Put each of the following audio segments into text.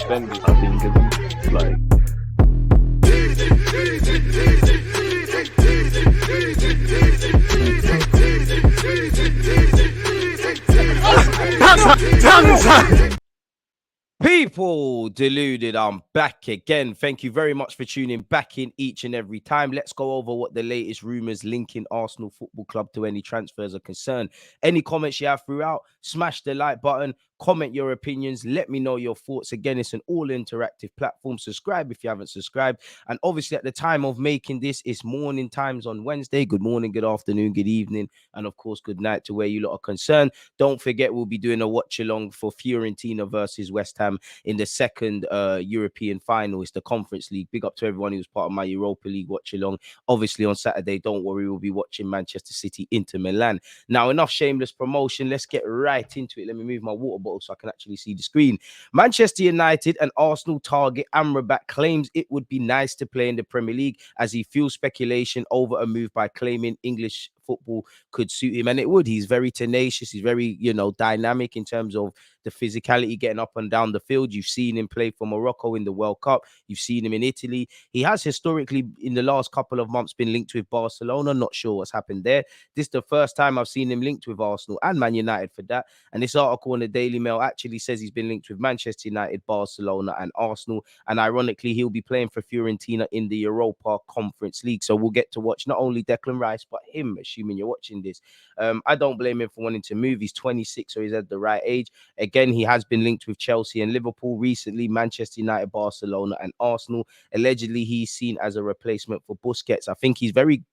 defenders, I think, it's like. People deluded, I'm back again. Thank you very much for tuning back in each and every time. Let's go over what the latest rumours linking Arsenal Football Club to any transfers are concerned. Any comments you have throughout, smash the like button, comment your opinions, let me know your thoughts. Again, it's an all interactive platform. Subscribe if you haven't subscribed. And obviously at the time of making this, it's morning times on Wednesday. Good morning, good afternoon, good evening, and of course good night to where you lot are concerned. Don't forget, we'll be doing a watch along for Fiorentina versus West Ham in the second European final. It's the Conference League. Big up to everyone who was part of my Europa League watch along. Obviously on Saturday, don't worry, we'll be watching Manchester City Inter Milan. Now, enough shameless promotion. Let's get right into it. Let me move my water bottle so I can actually see the screen. Manchester United and Arsenal target Amrabat claims it would be nice to play in the Premier League as he fuels speculation over a move by claiming English football could suit him, and it would. He's very tenacious. He's very, dynamic in terms of the physicality, getting up and down the field. You've seen him play for Morocco in the World Cup. You've seen him in Italy. He has historically, in the last couple of months, been linked with Barcelona. Not sure what's happened there. This is the first time I've seen him linked with Arsenal and Man United for that. And this article in the Daily Mail actually says he's been linked with Manchester United, Barcelona, and Arsenal. And ironically, he'll be playing for Fiorentina in the Europa Conference League. So we'll get to watch not only Declan Rice, but him, assuming you're watching this. I don't blame him for wanting to move. He's 26, so he's at the right age. Again, he has been linked with Chelsea and Liverpool recently, Manchester United, Barcelona, and Arsenal. Allegedly, he's seen as a replacement for Busquets. I think he's very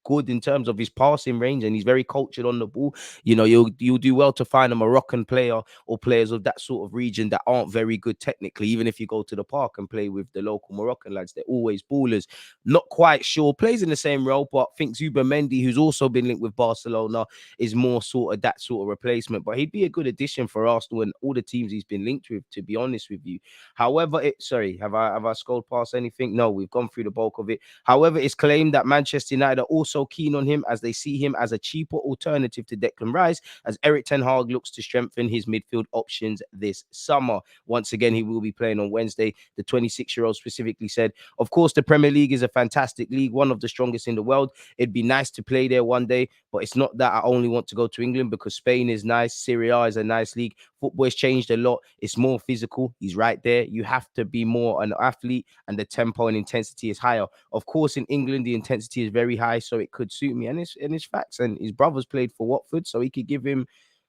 good in terms of his passing range, and he's very cultured on the ball. You'll do well to find a Moroccan player or players of that sort of region that aren't very good technically. Even if you go to the park and play with the local Moroccan lads, they're always ballers. Not quite sure, plays in the same role, but think Zubimendi, who's also been linked with Barcelona, is more sort of that sort of replacement. But he'd be a good addition for Arsenal and all the teams he's been linked with, to be honest with you. However, have I scrolled past anything? No, we've gone through the bulk of it. However, it's claimed that Manchester United are also keen on him as they see him as a cheaper alternative to Declan Rice, as Erik ten Hag looks to strengthen his midfield options this summer. Once again, he will be playing on Wednesday. The 26-year-old specifically said, of course, the Premier League is a fantastic league, one of the strongest in the world. It'd be nice to play there one day, but it's not that I only want to go to England, because Spain is nice, Serie A is a nice league. Football has changed a lot. It's more physical. He's right there. You have to be more an athlete, and the tempo and intensity is higher. Of course, in England, the intensity is very high, so it could suit me. And it's facts. And his brother's played for Watford, so he could give him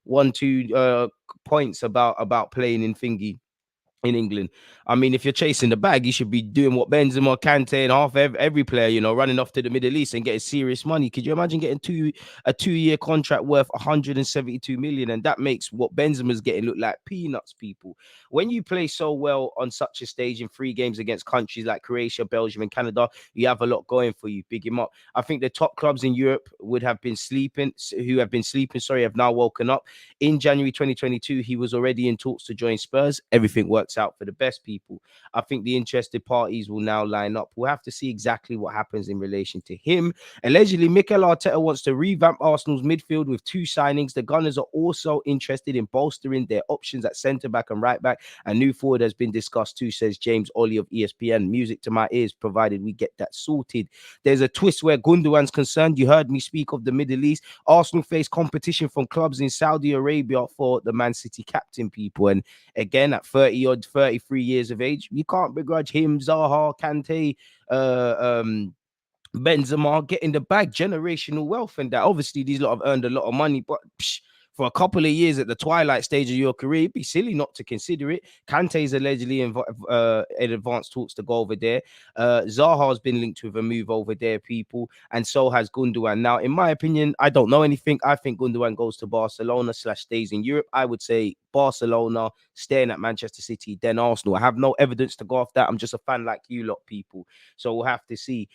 1-2 points about playing in England. I mean, if you're chasing the bag, you should be doing what Benzema, Kante, and half every player, running off to the Middle East and getting serious money. Could you imagine getting a 2-year contract worth 172 million? And that makes what Benzema's getting look like peanuts, people. When you play so well on such a stage in 3 games against countries like Croatia, Belgium, and Canada, you have a lot going for you. Big him up. I think the top clubs in Europe have been sleeping, have now woken up. In January 2022, he was already in talks to join Spurs. Everything works out for the best, people. I think the interested parties will now line up. We'll have to see exactly what happens in relation to him. Allegedly, Mikel Arteta wants to revamp Arsenal's midfield with 2 signings. The Gunners are also interested in bolstering their options at centre-back and right-back. A new forward has been discussed too, says James Ollie of ESPN. Music to my ears, provided we get that sorted. There's a twist where Gundogan's concerned. You heard me speak of the Middle East. Arsenal face competition from clubs in Saudi Arabia for the Man City captain, people. And again, at 33 years of age, you can't begrudge him, Zaha, Kante, Benzema getting the bag, generational wealth, and that. Obviously these lot have earned a lot of money, but for a couple of years at the twilight stage of your career, it'd be silly not to consider it. Kante is allegedly in advanced talks to go over there. Zaha's been linked with a move over there, people, and so has Gundogan. Now, in my opinion, I don't know anything. I think Gundogan goes to Barcelona / stays in Europe. I would say Barcelona, staying at Manchester City, then Arsenal. I have no evidence to go off that. I'm just a fan like you lot, people. So we'll have to see.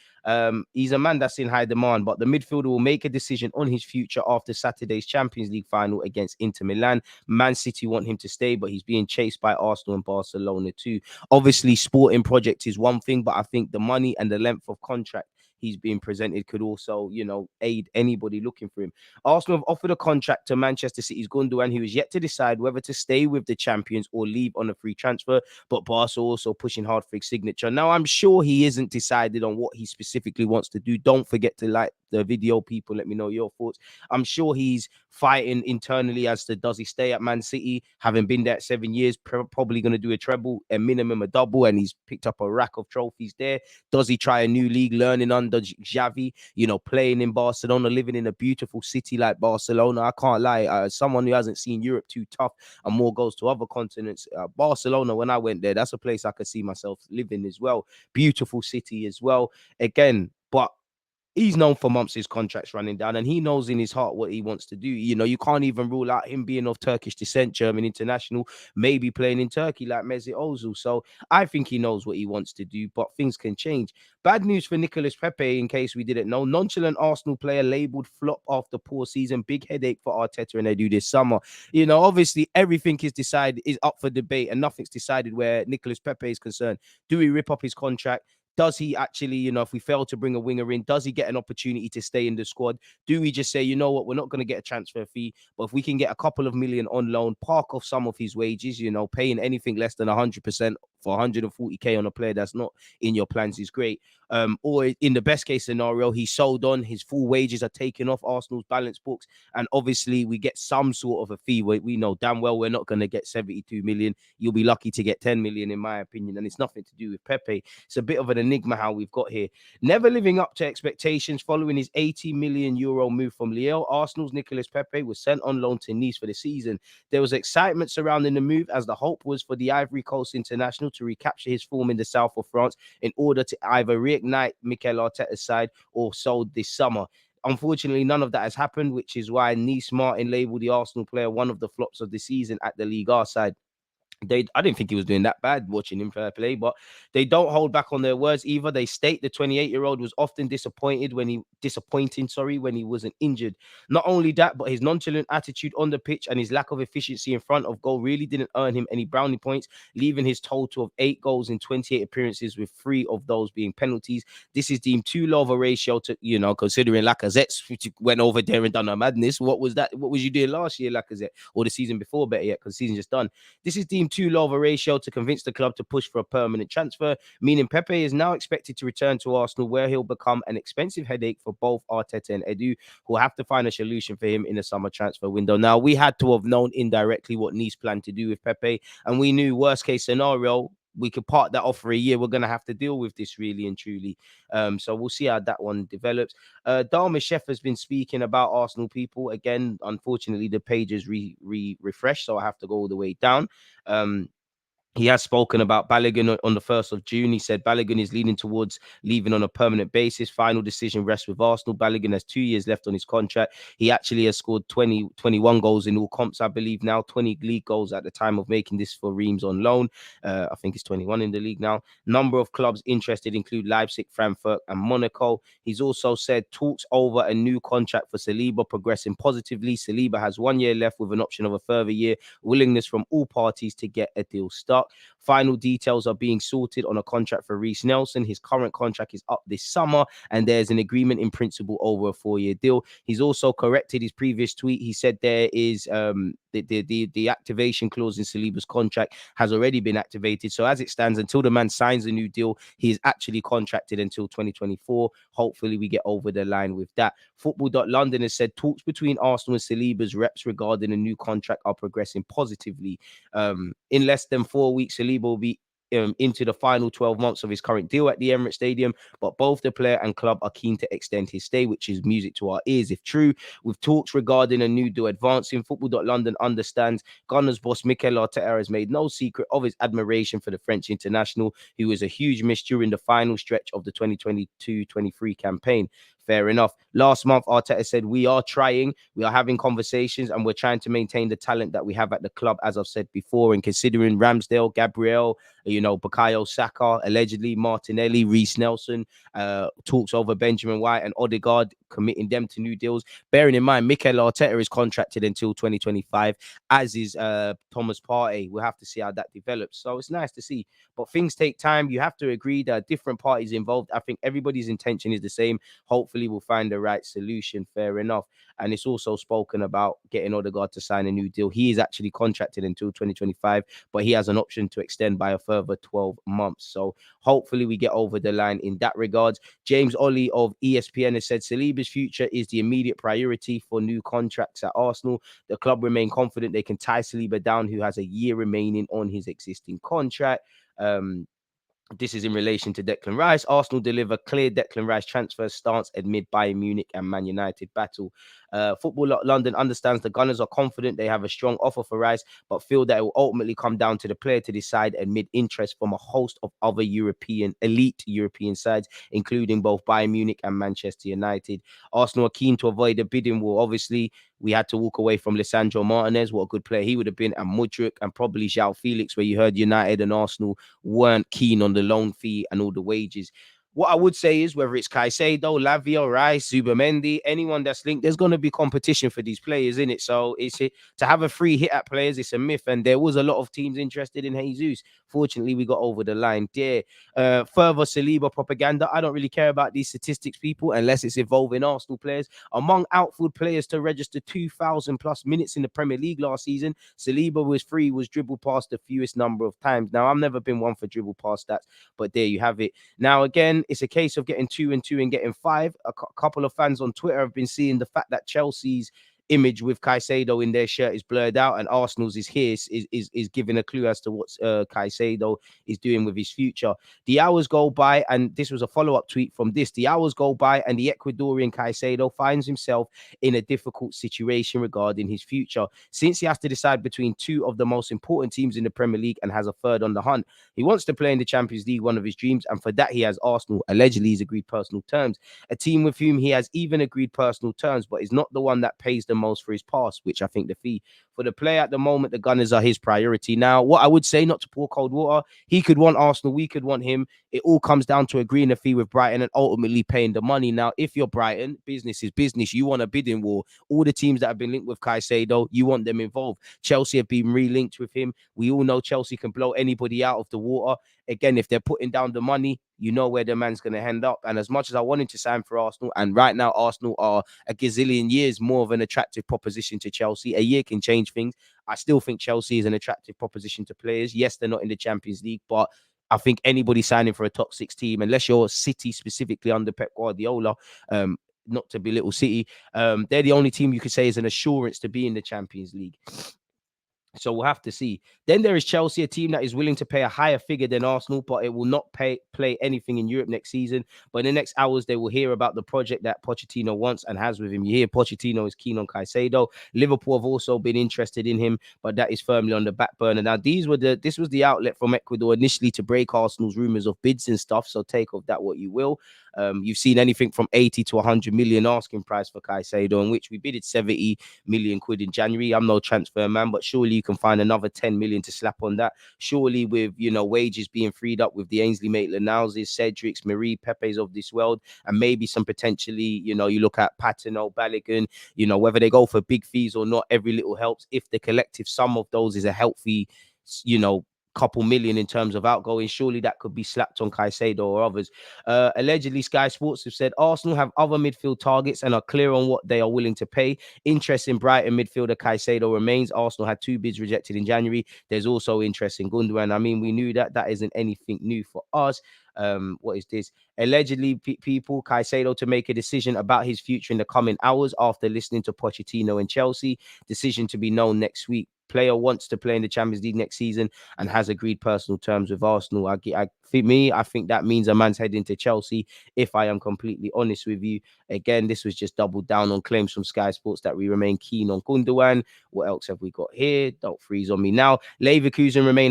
He's a man that's in high demand, but the midfielder will make a decision on his future after Saturday's Champions League final against Inter Milan. Man City want him to stay, but he's being chased by Arsenal and Barcelona too. Obviously, sporting project is one thing, but I think the money and the length of contract he's being presented could also, you know, aid anybody looking for him. Arsenal have offered a contract to Manchester City's Gundogan, who is yet to decide whether to stay with the champions or leave on a free transfer, but Barca also pushing hard for his signature. Now, I'm sure he isn't decided on what he specifically wants to do. Don't forget to like the video, people. Let me know your thoughts. I'm sure he's fighting internally as to does he stay at Man City, having been there 7 years, probably going to do a treble, a minimum a double, and he's picked up a rack of trophies there. Does he try a new league, learning under Xavi, you know, playing in Barcelona, living in a beautiful city like Barcelona? I can't lie, someone who hasn't seen Europe too tough and more goes to other continents, Barcelona, when I went there, that's a place I could see myself living as well. Beautiful city as well, again. But he's known for months his contract's running down, and he knows in his heart what he wants to do. You know, you can't even rule out him being of Turkish descent, German international, maybe playing in Turkey like Mesut Ozil. So I think he knows what he wants to do, but things can change. Bad news for Nicolas Pepe, in case we didn't know. Nonchalant Arsenal player labelled flop after poor season. Big headache for Arteta and Edu this summer. You know, obviously everything is decided, is up for debate, and nothing's decided where Nicolas Pepe is concerned. Do we rip up his contract? Does he actually, you know, if we fail to bring a winger in, does he get an opportunity to stay in the squad? Do we just say, you know what, we're not going to get a transfer fee, but if we can get a couple of million on loan, park off some of his wages, you know, paying anything less than 100% for 140k on a player that's not in your plans is great. Or in the best case scenario, he's sold on, his full wages are taken off Arsenal's balance books, and obviously we get some sort of a fee. We know damn well we're not going to get 72 million. You'll be lucky to get 10 million, in my opinion, and it's nothing to do with Pepe. It's a bit of an enigma how we've got here. Never living up to expectations following his 80 million euro move from Lille, Arsenal's Nicolas Pepe was sent on loan to Nice for the season. There was excitement surrounding the move, as the hope was for the Ivory Coast international to recapture his form in the south of France in order to either reignite Mikel Arteta's side or sold this summer. Unfortunately, none of that has happened, which is why Nice Martin labelled the Arsenal player one of the flops of the season at the Liga side. I didn't think he was doing that bad watching him, fair play, but they don't hold back on their words either. They state the 28-year-old was often disappointing when he wasn't injured. Not only that, but his nonchalant attitude on the pitch and his lack of efficiency in front of goal really didn't earn him any brownie points, leaving his total of 8 goals in 28 appearances, with 3 of those being penalties. This is deemed too low of a ratio to, you know, considering Lacazette went over there and done a madness. What was that? What was you doing last year, Lacazette, or the season before, better yet, because the season just done? This is deemed too low of a ratio to convince the club to push for a permanent transfer, meaning Pepe is now expected to return to Arsenal, where he'll become an expensive headache for both Arteta and Edu, who will have to find a solution for him in the summer transfer window. Now, we had to have known indirectly what Nice planned to do with Pepe, and we knew worst case scenario, we could part that off for a year. We're going to have to deal with this really and truly. So we'll see how that one develops. Dalma Chef has been speaking about Arsenal, people. Again, unfortunately, the page is refreshed, so I have to go all the way down. He has spoken about Balogun on the 1st of June. He said Balogun is leaning towards leaving on a permanent basis. Final decision rests with Arsenal. Balogun has 2 years left on his contract. He actually has scored 21 goals in all comps, I believe now, 20 league goals at the time of making this for Reims on loan. I think it's 21 in the league now. Number of clubs interested include Leipzig, Frankfurt, and Monaco. He's also said talks over a new contract for Saliba progressing positively. Saliba has 1 year left with an option of a further year. Willingness from all parties to get a deal stuck. Final details are being sorted on a contract for Reiss Nelson. His current contract is up this summer, and there's an agreement in principle over a 4-year deal. He's also corrected his previous tweet. He said there is the activation clause in Saliba's contract has already been activated. So as it stands, until the man signs a new deal, he is actually contracted until 2024. Hopefully we get over the line with that. Football.London has said talks between Arsenal and Saliba's reps regarding a new contract are progressing positively. In less than 4 weeks, Saliba will be into the final 12 months of his current deal at the Emirates Stadium, but both the player and club are keen to extend his stay, which is music to our ears if true. With talks regarding a new deal advancing, Football.London understands Gunners boss Mikel Arteta has made no secret of his admiration for the French international, who was a huge miss during the final stretch of the 2022-23 campaign. Fair enough. Last month, Arteta said, we are trying, we are having conversations, and we're trying to maintain the talent that we have at the club, as I've said before. And considering Ramsdale, Gabriel, Bukayo Saka, allegedly Martinelli, Reiss Nelson, talks over Benjamin White and Odegaard, committing them to new deals. Bearing in mind, Mikel Arteta is contracted until 2025, as is Thomas Partey. We'll have to see how that develops. So it's nice to see. But things take time. You have to agree that different parties involved. I think everybody's intention is the same. Hopefully, we'll find the right solution. Fair enough. And it's also spoken about getting Odegaard to sign a new deal. He is actually contracted until 2025, but he has an option to extend by a further 12 months. So hopefully we get over the line in that regard. James Ollie of ESPN has said Saliba's future is the immediate priority for new contracts at Arsenal. The club remain confident they can tie Saliba down, who has a year remaining on his existing contract. This is in relation to Declan Rice. Arsenal deliver clear Declan Rice transfer stance amid Bayern Munich and Man United battle. Football London understands the Gunners are confident they have a strong offer for Rice, but feel that it will ultimately come down to the player to decide amid interest from a host of other elite European sides, including both Bayern Munich and Manchester United. Arsenal are keen to avoid a bidding war. Obviously, we had to walk away from Lisandro Martinez. What a good player he would have been. And Mudryk and probably João Felix, where you heard United and Arsenal weren't keen on the loan fee and all the wages. What I would say is whether it's Caicedo, Lavia, Rice, Zubamendi, anyone that's linked, there's going to be competition for these players, in it. So to have a free hit at players, it's a myth. And there was a lot of teams interested in Jesus. Fortunately, we got over the line there. Further Saliba propaganda. I don't really care about these statistics, people, unless it's involving Arsenal players. Among outfield players to register 2,000 plus minutes in the Premier League last season, Saliba was dribbled past the fewest number of times. Now, I've never been one for dribble past stats, but there you have it. Now, again, it's a case of getting 2 and 2 and getting 5. A couple of fans on Twitter have been seeing the fact that Chelsea's image with Caicedo in their shirt is blurred out and Arsenal's is here is giving a clue as to what Caicedo is doing with his future. The hours go by, and this was a follow-up tweet from this. The hours go by and the Ecuadorian Caicedo finds himself in a difficult situation regarding his future, since he has to decide between two of the most important teams in the Premier League and has a third on the hunt. He wants to play in the Champions League, one of his dreams, and for that he has Arsenal. Allegedly, he's agreed personal terms. A team with whom he has even agreed personal terms, but is not the one that pays the most for his pass, which I think the fee. For the player at the moment, the Gunners are his priority. Now, what I would say, not to pour cold water, he could want Arsenal, we could want him. It all comes down to agreeing a fee with Brighton and ultimately paying the money. Now, if you're Brighton, business is business. You want a bidding war. All the teams that have been linked with Caicedo, you want them involved. Chelsea have been re-linked with him. We all know Chelsea can blow anybody out of the water. Again, if they're putting down the money, you know where the man's going to end up. And as much as I wanted to sign for Arsenal, and right now Arsenal are a gazillion years more of an attractive proposition to Chelsea. A year can change things. I still think Chelsea is an attractive proposition to players. Yes, they're not in the Champions League, but I think anybody signing for a top 6 team, unless you're City specifically under Pep Guardiola, not to belittle City, they're the only team you could say is an assurance to be in the Champions League. So we'll have to see. Then there is Chelsea, a team that is willing to pay a higher figure than Arsenal, but it will not play anything in Europe next season. But in the next hours, they will hear about the project that Pochettino wants and has with him. You hear Pochettino is keen on Caicedo. Liverpool have also been interested in him, but that is firmly on the back burner. Now, this was the outlet from Ecuador initially to break Arsenal's rumors of bids and stuff. So take of that what you will. You've seen anything from 80 to 100 million asking price for Caicedo, in which we bidded 70 million quid in January. I'm no transfer man, but surely you can find another 10 million to slap on that. Surely with, wages being freed up with the Ainsley Maitland-Nileses, Cedrics, Marie, Pepe's of this world, and maybe some potentially, you look at Patino, Balogun, whether they go for big fees or not, every little helps. If the collective sum of those is a healthy, couple million in terms of outgoing, surely that could be slapped on Caicedo or others. Allegedly, Sky Sports have said Arsenal have other midfield targets and are clear on what they are willing to pay. Interest in Brighton midfielder Caicedo remains. Arsenal had 2 bids rejected in January. There's also interest in Gundogan. I mean, we knew that isn't anything new for us. What is this? Allegedly, people, Caicedo to make a decision about his future in the coming hours after listening to Pochettino and Chelsea. Decision to be known next week. Player wants to play in the Champions League next season and has agreed personal terms with Arsenal. I think that means a man's heading to Chelsea, if I am completely honest with you. Again, this was just doubled down on claims from Sky Sports that we remain keen on Gundogan. What else have we got here? Don't freeze on me now. Leverkusen remain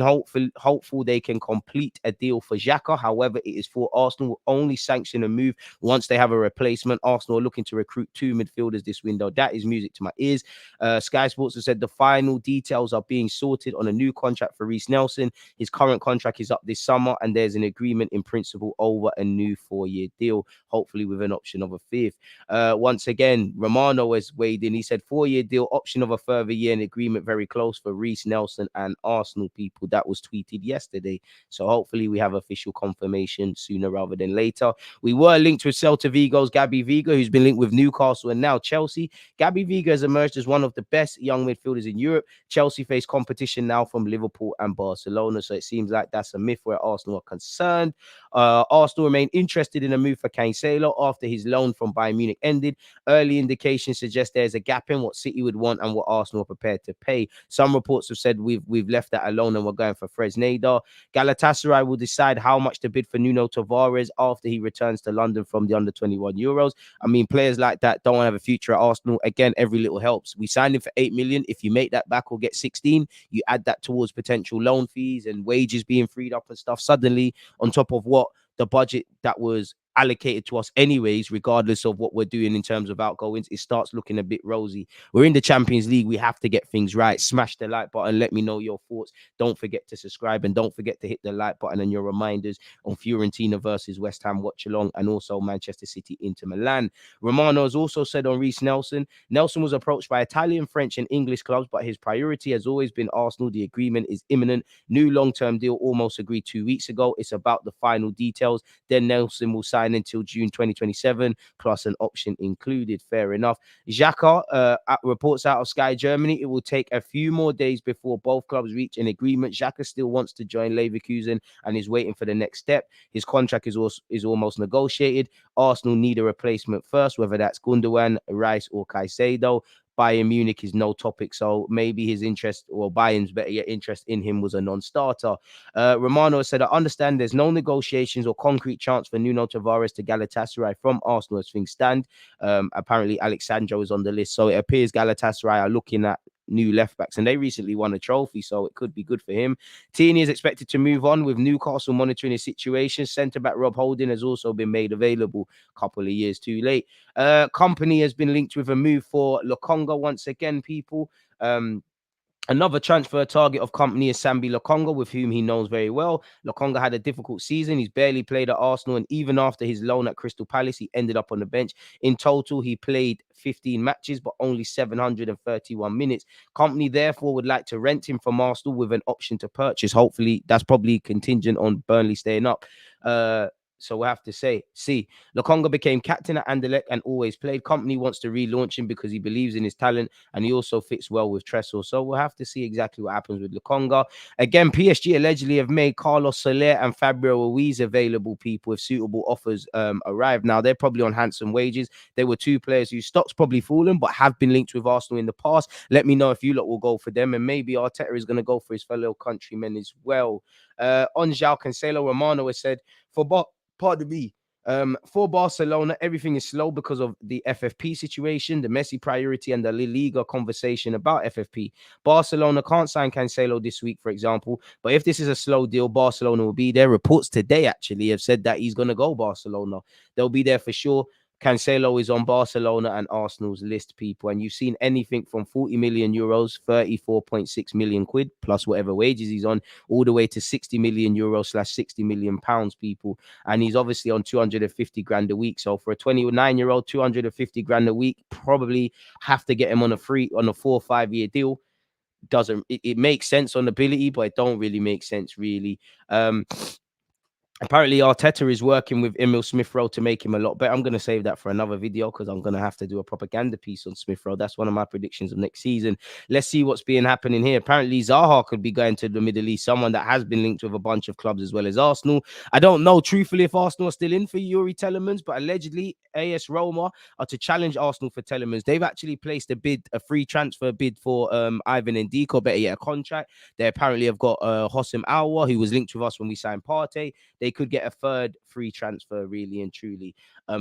hopeful they can complete a deal for Xhaka. However, it is for Arsenal will only sanction a move once they have a replacement. Arsenal are looking to recruit 2 midfielders this window. That is music to my ears. Sky Sports have said the final details are being sorted on a new contract for Reece Nelson. His current contract is up this summer, and players an agreement in principle over a new 4-year deal, hopefully with an option of a fifth. Once again, Romano has weighed in. He said 4-year deal, option of a further year, and agreement very close for Reece Nelson and Arsenal people. That was tweeted yesterday. So hopefully we have official confirmation sooner rather than later. We were linked with Celta Vigo's Gabby Veiga, who's been linked with Newcastle and now Chelsea. Gabby Veiga has emerged as one of the best young midfielders in Europe. Chelsea face competition now from Liverpool and Barcelona. So it seems like that's a myth where Arsenal are concerned. Arsenal remain interested in a move for Caicedo after his loan from Bayern Munich ended. Early indications suggest there's a gap in what City would want and what Arsenal are prepared to pay. Some reports have said we've left that alone and we're going for Fresneda. Galatasaray will decide how much to bid for Nuno Tavares after he returns to London from the under-21 Euros. I mean, players like that don't have a future at Arsenal. Again, every little helps. We signed him for 8 million. If you make that back or get 16, you add that towards potential loan fees and wages being freed up and stuff. Suddenly, on top of what the budget that was allocated to us anyways, regardless of what we're doing in terms of outgoings, it starts looking a bit rosy. We're in the Champions League. We have to get things right. Smash the like button. Let me know your thoughts. Don't forget to subscribe and don't forget to hit the like button and your reminders on Fiorentina versus West Ham watch along and also Manchester City Inter Milan. Romano has also said on Reece Nelson, Nelson was approached by Italian, French and English clubs, but his priority has always been Arsenal. The agreement is imminent. New long-term deal almost agreed 2 weeks ago. It's about the final details. Then Nelson will sign until June 2027, plus an option included. Fair enough. Xhaka reports out of Sky Germany. It will take a few more days before both clubs reach an agreement. Xhaka still wants to join Leverkusen and is waiting for the next step. His contract is almost negotiated. Arsenal need a replacement first, whether that's Gundogan, Rice, or Caicedo. Bayern Munich is no topic, so maybe his interest, or Bayern's better yet, interest in him was a non-starter. Romano said, I understand there's no negotiations or concrete chance for Nuno Tavares to Galatasaray from Arsenal as things stand. Apparently, Alexandro is on the list, so it appears Galatasaray are looking at new left backs, and they recently won a trophy, so it could be good for him. Tierney is expected to move on with Newcastle monitoring his situation. Centre back Rob Holding has also been made available a couple of years too late. Company has been linked with a move for Lokonga once again, people. Another transfer target of Company is Sambi Lokonga, with whom he knows very well. Lokonga had a difficult season. He's barely played at Arsenal, and even after his loan at Crystal Palace, he ended up on the bench. In total, he played 15 matches, but only 731 minutes. Company, therefore, would like to rent him from Arsenal with an option to purchase. Hopefully, that's probably contingent on Burnley staying up. So we'll have to see. Lokonga became captain at Anderlecht and always played. Company wants to relaunch him because he believes in his talent and he also fits well with Tressel. So we'll have to see exactly what happens with Lokonga. Again, PSG allegedly have made Carlos Soler and Fabio Ruiz available, people, if suitable offers arrive. Now, they're probably on handsome wages. They were two players whose stocks probably fallen, but have been linked with Arsenal in the past. Let me know if you lot will go for them, and maybe Arteta is going to go for his fellow countrymen as well. On João Cancelo, Romano has said, pardon me. For Barcelona, everything is slow because of the FFP situation, the Messi priority, and the La Liga conversation about FFP. Barcelona can't sign Cancelo this week, for example. But if this is a slow deal, Barcelona will be there. Reports today actually have said that he's going to go Barcelona. They'll be there for sure. Cancelo is on Barcelona and Arsenal's list, people. And you've seen anything from 40 million euros, 34.6 million quid, plus whatever wages he's on, all the way to 60 million euros / 60 million pounds, people. And he's obviously on 250 grand a week. So for a 29-year-old, 250 grand a week, probably have to get him on a 4 or 5 year deal. It makes sense on ability, but it don't really make sense, really. Apparently, Arteta is working with Emil Smith-Rowe to make him a lot better. I'm going to save that for another video because I'm going to have to do a propaganda piece on Smith-Rowe. That's one of my predictions of next season. Let's see what's being happening here. Apparently, Zaha could be going to the Middle East, someone that has been linked with a bunch of clubs as well as Arsenal. I don't know, truthfully, if Arsenal are still in for Yuri Telemans, but allegedly, AS Roma are to challenge Arsenal for Telemans. They've actually placed a free transfer bid for Ivan Ndiko, better yet, a contract. They apparently have got Hossam Aouar, who was linked with us when we signed Partey. They could get a third free transfer, really and truly,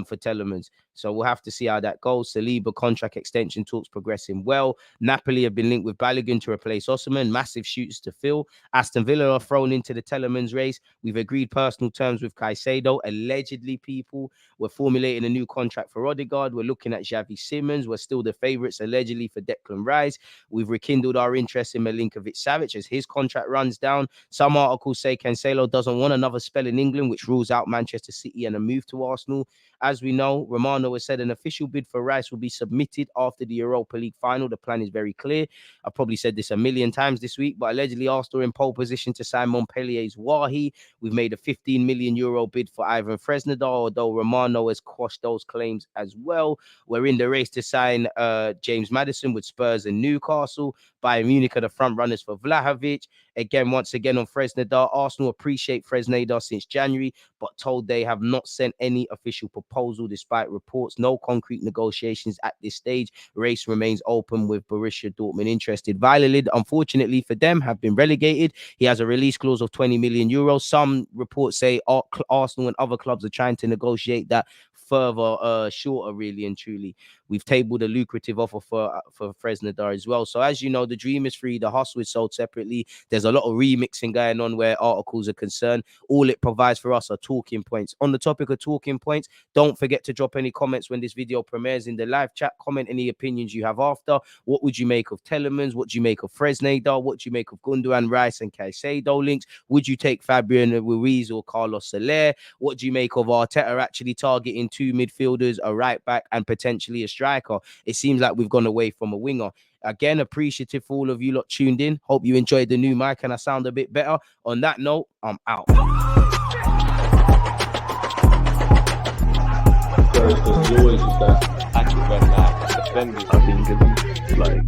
for Telemans. So we'll have to see how that goes. Saliba contract extension talks progressing well. Napoli have been linked with Balogun to replace Osimhen. Massive shoots to fill. Aston Villa are thrown into the Telemans race. We've agreed personal terms with Caicedo. Allegedly, people, we're formulating a new contract for Odegaard. We're looking at Xavi Simons. We're still the favourites, allegedly, for Declan Rice. We've rekindled our interest in Milinkovic-Savic as his contract runs down. Some articles say Cancelo doesn't want another spell in England, which rules out Manchester City and a move to Arsenal. As we know, Romano has said an official bid for Rice will be submitted after the Europa League final. The plan is very clear. I've probably said this a million times this week, but allegedly Arsenal are in pole position to sign Montpellier's Wahi. We've made a 15 million euro bid for Ivan Fresnadal, although Romano has quashed those claims as well. We're in the race to sign James Maddison with Spurs and Newcastle. Bayern Munich are the front runners for Vlahovic. Again, once again on Fresnadal, Arsenal appreciate Fresnadal since January, but told they have not sent any official proposal despite reports. No concrete negotiations at this stage. Race remains open with Borussia Dortmund interested. Valladolid, unfortunately for them, have been relegated. He has a release clause of 20 million euros. Some reports say Arsenal and other clubs are trying to negotiate that further shorter, really and truly. We've tabled a lucrative offer for Fresnadal as well. So as you know, the dream is free. The hustle is sold separately. There's a lot of remixing going on where articles are concerned. All it provides for us are talking points. On the topic of talking points, don't forget to drop any comments when this video premieres in the live chat. Comment any opinions you have after. What would you make of Telemans? What do you make of Fresnadal? What do you make of Gundogan, Rice and Caicedo links? Would you take Fabian Ruiz or Carlos Soler? What do you make of Arteta actually targeting 2 midfielders, a right back and potentially a striker? It seems like we've gone away from a winger. Again, appreciative for all of you lot tuned in. Hope you enjoyed the new mic and I sound a bit better. On that note, I'm out. Because you always just that active when that defending. I think it's like